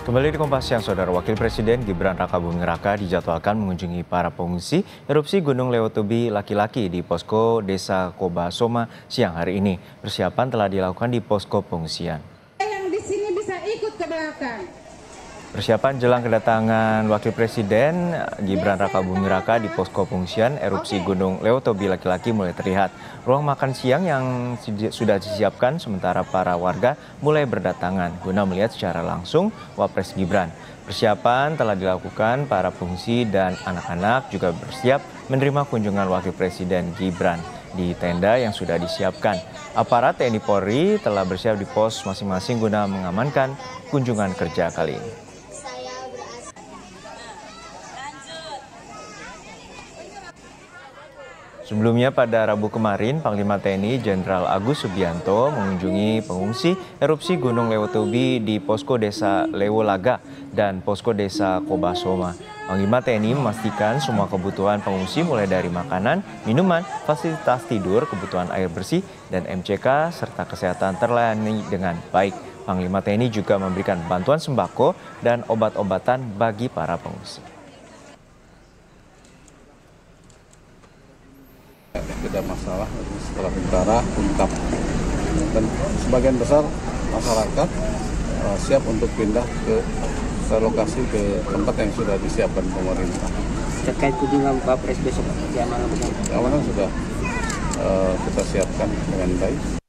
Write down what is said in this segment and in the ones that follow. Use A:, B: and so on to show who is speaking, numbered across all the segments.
A: Kembali di Kompas Siang, Saudara Wakil Presiden Gibran Rakabuming Raka dijadwalkan mengunjungi para pengungsi erupsi Gunung Lewotobi laki-laki di posko Desa Kobasoma siang hari ini. Persiapan telah dilakukan di posko pengungsian.
B: Yang di sini bisa ikut ke belakang.
A: Persiapan jelang kedatangan Wakil Presiden Gibran Rakabuming Raka di posko pengungsian erupsi Gunung Lewotobi laki-laki mulai terlihat. Ruang makan siang yang sudah disiapkan sementara para warga mulai berdatangan guna melihat secara langsung Wapres Gibran. Persiapan telah dilakukan, para pengungsi dan anak-anak juga bersiap menerima kunjungan Wakil Presiden Gibran di tenda yang sudah disiapkan. Aparat TNI Polri telah bersiap di pos masing-masing guna mengamankan kunjungan kerja kali ini. Sebelumnya pada Rabu kemarin, Panglima TNI Jenderal Agus Subianto mengunjungi pengungsi erupsi Gunung Lewotobi di posko Desa Lewolaga dan posko Desa Kobasoma. Panglima TNI memastikan semua kebutuhan pengungsi mulai dari makanan, minuman, fasilitas tidur, kebutuhan air bersih, dan MCK serta kesehatan terlayani dengan baik. Panglima TNI juga memberikan bantuan sembako dan obat-obatan bagi para pengungsi.
C: Tidak masalah setelah tentara ungkap, dan sebagian besar masyarakat siap untuk pindah ke lokasi ke tempat yang sudah disiapkan pemerintah.
D: Terkait kunjungan Pak Pres besok,
C: Keamanan sudah kita siapkan dengan baik.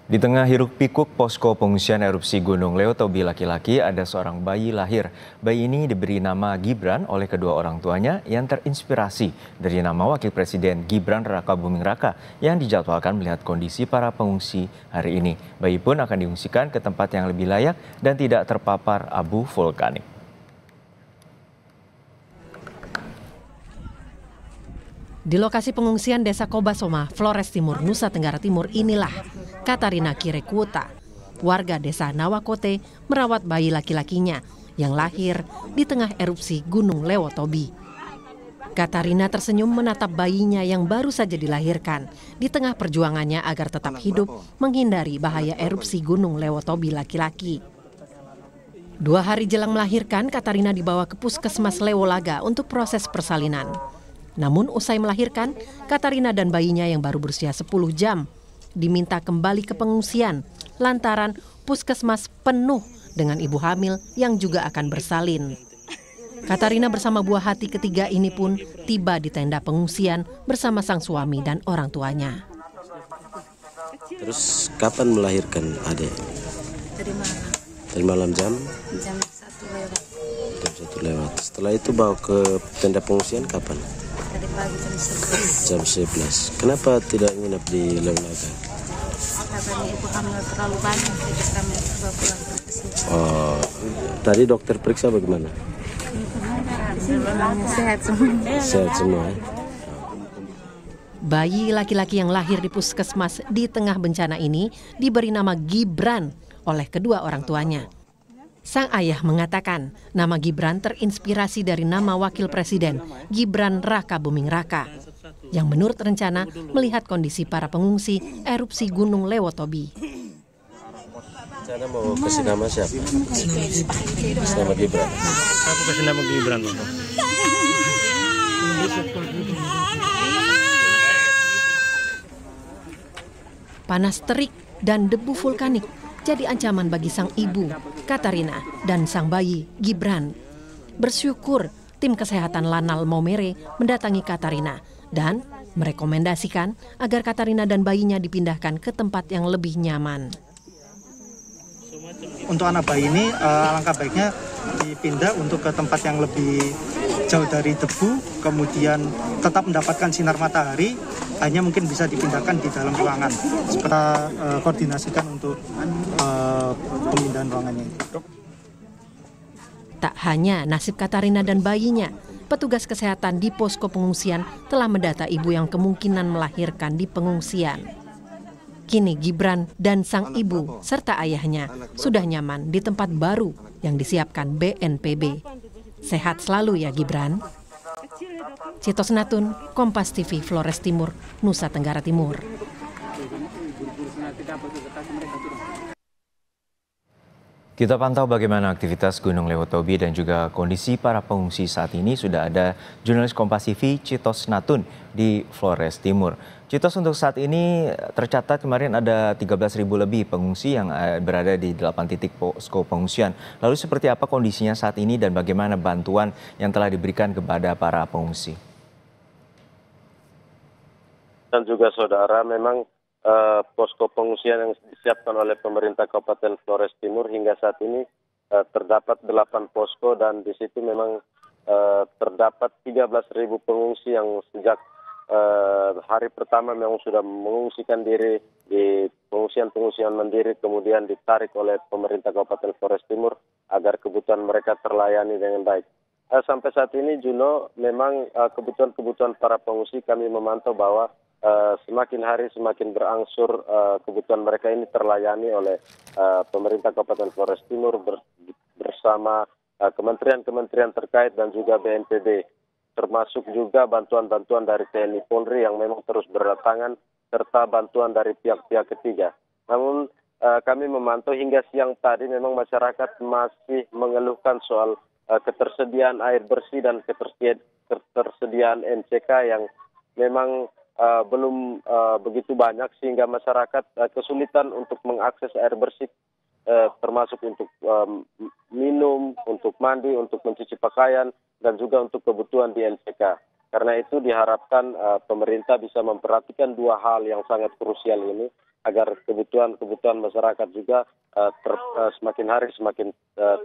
A: Di tengah hiruk pikuk posko pengungsian erupsi Gunung Lewotobi laki-laki, ada seorang bayi lahir. Bayi ini diberi nama Gibran oleh kedua orang tuanya yang terinspirasi dari nama Wakil Presiden Gibran Rakabuming Raka yang dijadwalkan melihat kondisi para pengungsi hari ini. Bayi pun akan diungsikan ke tempat yang lebih layak dan tidak terpapar abu vulkanik.
E: Di lokasi pengungsian Desa Kobasoma, Flores Timur, Nusa Tenggara Timur inilah Katarina Kirekuta, warga Desa Nawakote, merawat bayi laki-lakinya yang lahir di tengah erupsi Gunung Lewotobi. Katarina tersenyum menatap bayinya yang baru saja dilahirkan di tengah perjuangannya agar tetap hidup menghindari bahaya erupsi Gunung Lewotobi laki-laki. 2 hari jelang melahirkan, Katarina dibawa ke Puskesmas Lewolaga untuk proses persalinan. Namun usai melahirkan, Katarina dan bayinya yang baru berusia 10 jam diminta kembali ke pengungsian lantaran puskesmas penuh dengan ibu hamil yang juga akan bersalin. Katarina bersama buah hati ketiga ini pun tiba di tenda pengungsian bersama sang suami dan orang tuanya.
F: Terus kapan melahirkan adek?
G: Dari malam.
F: Dari malam jam
G: 1 lewat.
F: Jam 1 lewat. Setelah itu bawa ke tenda pengungsian kapan?
G: Tadi pagi
F: Jam
G: jam 11.
F: 11. Kenapa tidak nginep di Lewolaga?
G: Katanya ibu hamil terlalu banyak, jadi kami coba pulang ke sini.
F: Oh, tadi dokter periksa bagaimana?
G: Sehat semua.
F: Sehat semua ya?
E: Bayi laki-laki yang lahir di puskesmas di tengah bencana ini diberi nama Gibran oleh kedua orang tuanya. Sang ayah mengatakan nama Gibran terinspirasi dari nama Wakil Presiden Gibran Rakabuming Raka yang menurut rencana melihat kondisi para pengungsi erupsi Gunung Lewotobi.
F: Rencana mau kasih nama siapa? Nama Gibran.
D: Aku kasih nama Gibran.
E: Panas terik dan debu vulkanik jadi ancaman bagi sang ibu, Katarina, dan sang bayi, Gibran. Bersyukur tim kesehatan Lanal Maumere mendatangi Katarina dan merekomendasikan agar Katarina dan bayinya dipindahkan ke tempat yang lebih nyaman.
H: Untuk anak bayi ini alangkah baiknya dipindah untuk ke tempat yang lebih jauh dari debu, kemudian tetap mendapatkan sinar matahari, hanya mungkin bisa dipindahkan di dalam ruangan. Kita koordinasikan untuk pemindahan ruangannya itu.
E: Tak hanya nasib Katarina dan bayinya, petugas kesehatan di posko pengungsian telah mendata ibu yang kemungkinan melahirkan di pengungsian. Kini Gibran dan sang ibu serta ayahnya sudah nyaman di tempat baru yang disiapkan BNPB. Sehat selalu ya Gibran. Cito Senatun, Kompas TV, Flores Timur, Nusa Tenggara Timur.
A: Kita pantau bagaimana aktivitas Gunung Lewotobi dan juga kondisi para pengungsi saat ini. Sudah ada jurnalis Kompas TV Citos Natun di Flores Timur. Citos, untuk saat ini tercatat kemarin ada 13.000 lebih pengungsi yang berada di 8 titik posko pengungsian. Lalu seperti apa kondisinya saat ini dan bagaimana bantuan yang telah diberikan kepada para pengungsi?
I: Dan juga saudara, memang posko pengungsian yang disiapkan oleh pemerintah Kabupaten Flores Timur hingga saat ini terdapat 8 posko, dan di situ memang terdapat 13.000 pengungsi yang sejak hari pertama memang sudah mengungsikan diri di pengungsian mandiri, kemudian ditarik oleh pemerintah Kabupaten Flores Timur agar kebutuhan mereka terlayani dengan baik. Sampai saat ini, Juno, memang kebutuhan para pengungsi kami memantau bahwa semakin hari semakin berangsur kebutuhan mereka ini terlayani oleh pemerintah Kabupaten Flores Timur bersama kementerian-kementerian terkait dan juga BNPB, termasuk juga bantuan-bantuan dari TNI Polri yang memang terus berdatangan, serta bantuan dari pihak-pihak ketiga. Namun kami memantau hingga siang tadi memang masyarakat masih mengeluhkan soal ketersediaan air bersih dan ketersediaan MCK yang memang belum begitu banyak, sehingga masyarakat kesulitan untuk mengakses air bersih, termasuk untuk minum, untuk mandi, untuk mencuci pakaian, dan juga untuk kebutuhan di MCK. Karena itu diharapkan pemerintah bisa memperhatikan dua hal yang sangat krusial ini, agar kebutuhan masyarakat juga semakin hari semakin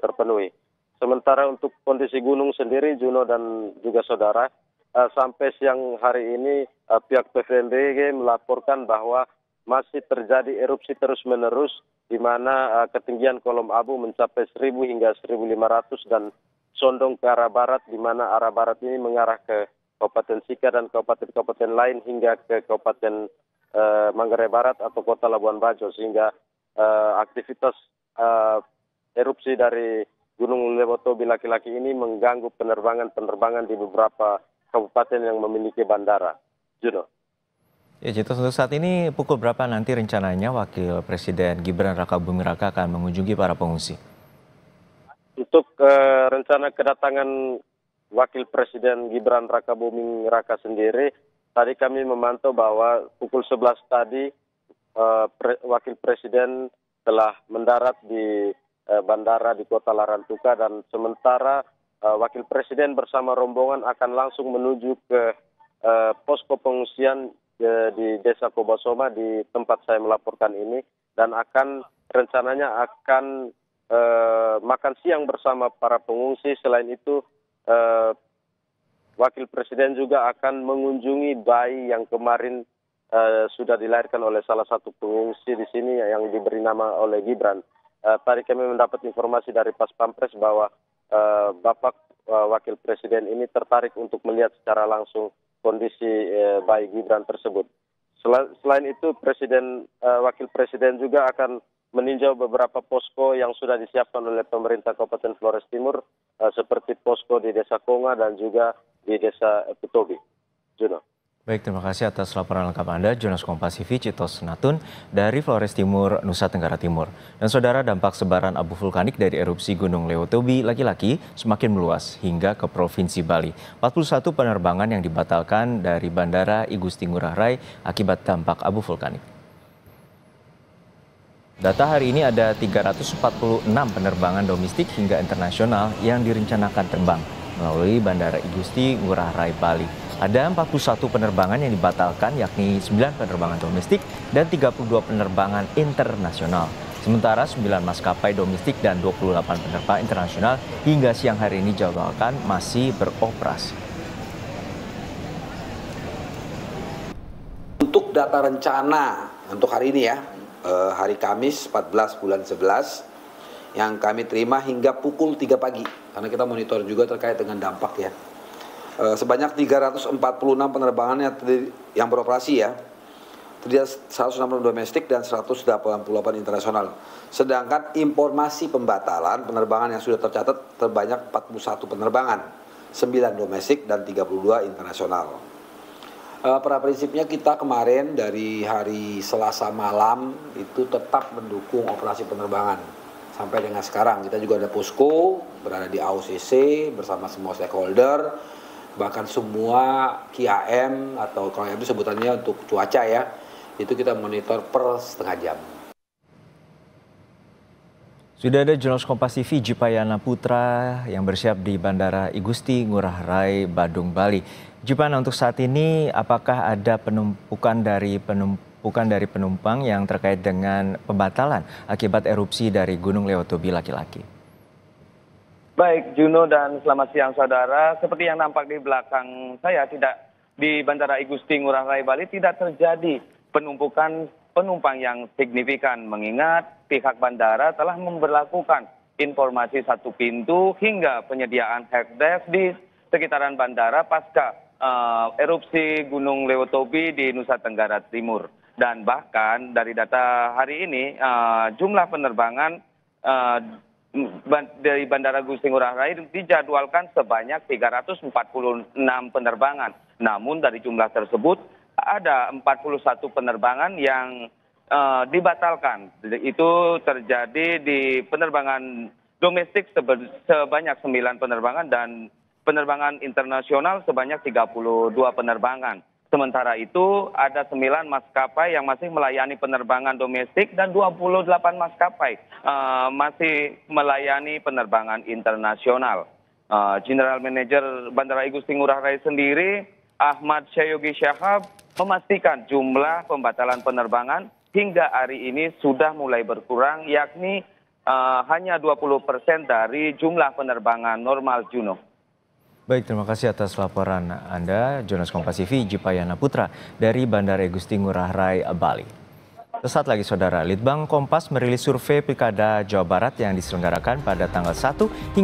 I: terpenuhi. Sementara untuk kondisi gunung sendiri, Juno dan juga saudara, sampai siang hari ini pihak PVMBG melaporkan bahwa masih terjadi erupsi terus-menerus, di mana ketinggian kolom abu mencapai 1.000 hingga 1.500 dan condong ke arah barat, di mana arah barat ini mengarah ke Kabupaten Sika dan kabupaten-kabupaten lain hingga ke Kabupaten Manggarai Barat atau Kota Labuan Bajo, sehingga aktivitas erupsi dari Gunung Lewotobi laki-laki ini mengganggu penerbangan di beberapa kabupaten yang memiliki bandara. Juno.
A: Ya, Citos, untuk saat ini pukul berapa nanti rencananya Wakil Presiden Gibran Rakabuming Raka akan mengunjungi para pengungsi?
I: Untuk rencana kedatangan Wakil Presiden Gibran Rakabuming Raka sendiri, tadi kami memantau bahwa pukul 11 tadi Wakil Presiden telah mendarat di bandara di Kota Larantuka, dan sementara Wakil Presiden bersama rombongan akan langsung menuju ke posko pengungsian di Desa Kobasoma di tempat saya melaporkan ini, dan rencananya akan makan siang bersama para pengungsi. Selain itu, Wakil Presiden juga akan mengunjungi bayi yang kemarin sudah dilahirkan oleh salah satu pengungsi di sini yang diberi nama oleh Gibran. Tadi kami mendapat informasi dari Pas Pampres bahwa Bapak Wakil Presiden ini tertarik untuk melihat secara langsung kondisi bayi Gibran tersebut. Selain itu, Wakil Presiden juga akan meninjau beberapa posko yang sudah disiapkan oleh pemerintah Kabupaten Flores Timur, seperti posko di Desa Konga dan juga di Desa Ekutobi. Juno.
A: Baik, terima kasih atas laporan lengkap Anda, jurnalis Kompas TV Citos Natun dari Flores Timur, Nusa Tenggara Timur. Dan saudara, dampak sebaran abu vulkanik dari erupsi Gunung Lewotobi laki-laki semakin meluas hingga ke Provinsi Bali. 41 penerbangan yang dibatalkan dari Bandara I Gusti Ngurah Rai akibat dampak abu vulkanik. Data hari ini ada 346 penerbangan domestik hingga internasional yang direncanakan terbang melalui Bandara I Gusti Ngurah Rai Bali. Ada 41 penerbangan yang dibatalkan, yakni 9 penerbangan domestik dan 32 penerbangan internasional. Sementara 9 maskapai domestik dan 28 penerbangan internasional hingga siang hari ini dijadwalkan masih beroperasi.
J: Untuk data rencana untuk hari ini ya, hari Kamis 14 bulan 11 yang kami terima hingga pukul 3 pagi, karena kita monitor juga terkait dengan dampak ya. Sebanyak 346 penerbangan yang beroperasi ya, 160 domestik dan 188 internasional. Sedangkan informasi pembatalan penerbangan yang sudah tercatat terbanyak 41 penerbangan, 9 domestik dan 32 internasional. Pada prinsipnya kita kemarin dari hari Selasa malam itu tetap mendukung operasi penerbangan sampai dengan sekarang. Kita juga ada posko berada di AOCC bersama semua stakeholder, bahkan semua KIAM atau kalau itu sebutannya untuk cuaca ya, itu kita monitor per setengah jam.
A: Sudah ada jurnalis Kompas TV Jipayana Putra yang bersiap di Bandara I Gusti Ngurah Rai, Badung, Bali. Jipana, untuk saat ini apakah ada penumpukan dari penumpang yang terkait dengan pembatalan akibat erupsi dari Gunung Lewotobi Laki-Laki?
K: Baik, Juno dan selamat siang saudara. Seperti yang nampak di belakang saya, tidak di Bandara I Gusti Ngurah Rai, Bali tidak terjadi penumpukan penumpang yang signifikan, mengingat pihak bandara telah memberlakukan informasi satu pintu hingga penyediaan helpdesk di sekitaran bandara pasca erupsi Gunung Lewotobi di Nusa Tenggara Timur. Dan bahkan dari data hari ini jumlah penerbangan dari Bandara Gusti Ngurah Rai dijadwalkan sebanyak 346 penerbangan. Namun dari jumlah tersebut ada 41 penerbangan yang dibatalkan. Itu terjadi di penerbangan domestik sebanyak 9 penerbangan dan penerbangan internasional sebanyak 32 penerbangan. Sementara itu ada 9 maskapai yang masih melayani penerbangan domestik dan 28 maskapai masih melayani penerbangan internasional. General Manager Bandara I Gusti Ngurah Rai sendiri, Ahmad Syayogi Syahab, memastikan jumlah pembatalan penerbangan hingga hari ini sudah mulai berkurang, yakni hanya 20% dari jumlah penerbangan normal, Juno.
A: Baik, terima kasih atas laporan Anda, jurnalis Kompas TV Jipayana Putra dari Bandara I Gusti Ngurah Rai, Bali. Sesaat lagi saudara, Litbang Kompas merilis survei Pilkada Jawa Barat yang diselenggarakan pada tanggal 1 hingga